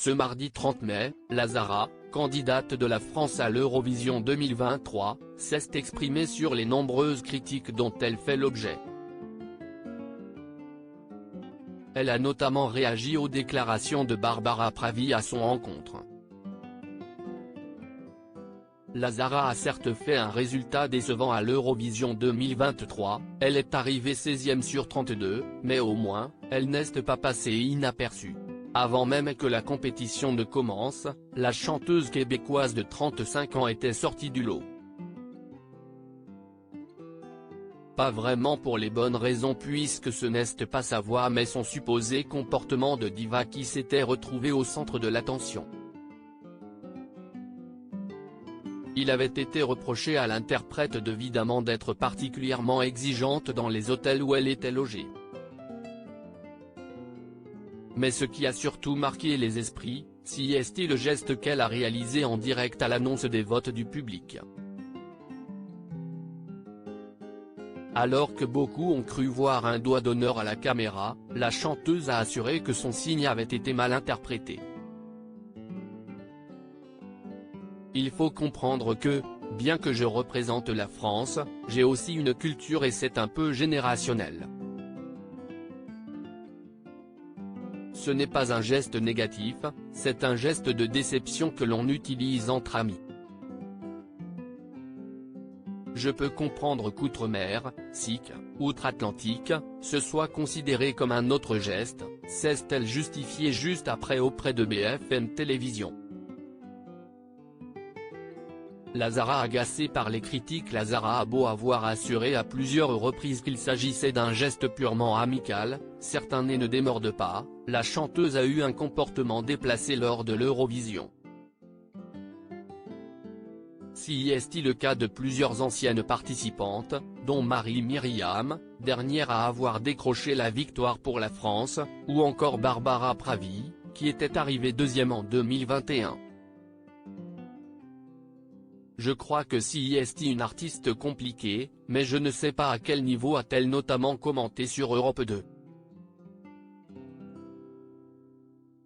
Ce mardi 30 mai, la Zara, candidate de la France à l'Eurovision 2023, s'est exprimée sur les nombreuses critiques dont elle fait l'objet. Elle a notamment réagi aux déclarations de Barbara Pravi à son encontre. La Zara a certes fait un résultat décevant à l'Eurovision 2023, elle est arrivée 16e sur 32, mais au moins, elle n'est pas passée inaperçue. Avant même que la compétition ne commence, la chanteuse québécoise de 35 ans était sortie du lot. Pas vraiment pour les bonnes raisons puisque ce n'est pas sa voix mais son supposé comportement de diva qui s'était retrouvé au centre de l'attention. Il avait été reproché à l'interprète évidemment d'être particulièrement exigeante dans les hôtels où elle était logée. Mais ce qui a surtout marqué les esprits, c'est le geste qu'elle a réalisé en direct à l'annonce des votes du public. Alors que beaucoup ont cru voir un doigt d'honneur à la caméra, la chanteuse a assuré que son signe avait été mal interprété. Il faut comprendre que, bien que je représente la France, j'ai aussi une culture et c'est un peu générationnel. Ce n'est pas un geste négatif, c'est un geste de déception que l'on utilise entre amis. Je peux comprendre qu'outre-mer, SIC, outre-Atlantique, ce soit considéré comme un autre geste, s'est-elle justifiée juste après auprès de BFM Télévision. La Zara agacée par les critiques. La Zara a beau avoir assuré à plusieurs reprises qu'il s'agissait d'un geste purement amical, certains nez ne démordent pas, la chanteuse a eu un comportement déplacé lors de l'Eurovision. C'est le cas de plusieurs anciennes participantes, dont Marie-Myriam, dernière à avoir décroché la victoire pour la France, ou encore Barbara Pravi, qui était arrivée deuxième en 2021. Je crois que c'est une artiste compliquée, mais je ne sais pas à quel niveau a-t-elle notamment commenté sur Europe 2.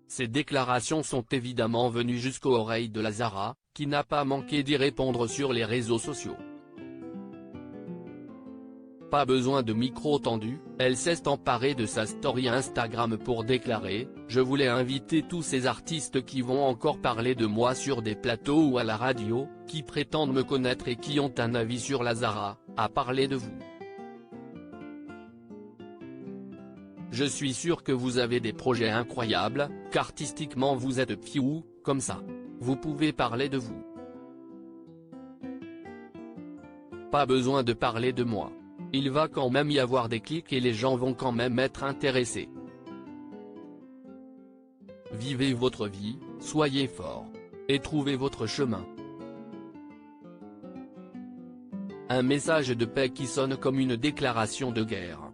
Ces déclarations sont évidemment venues jusqu'aux oreilles de la Zara, qui n'a pas manqué d'y répondre sur les réseaux sociaux. Pas besoin de micro tendu, elle s'est emparée de sa story Instagram pour déclarer « Je voulais inviter tous ces artistes qui vont encore parler de moi sur des plateaux ou à la radio, qui prétendent me connaître et qui ont un avis sur la Zara, à parler de vous. Je suis sûr que vous avez des projets incroyables, qu'artistiquement vous êtes piou, comme ça. Vous pouvez parler de vous. Pas besoin de parler de moi. Il va quand même y avoir des clics et les gens vont quand même être intéressés. Vivez votre vie, soyez fort. Et trouvez votre chemin. » Un message de paix qui sonne comme une déclaration de guerre.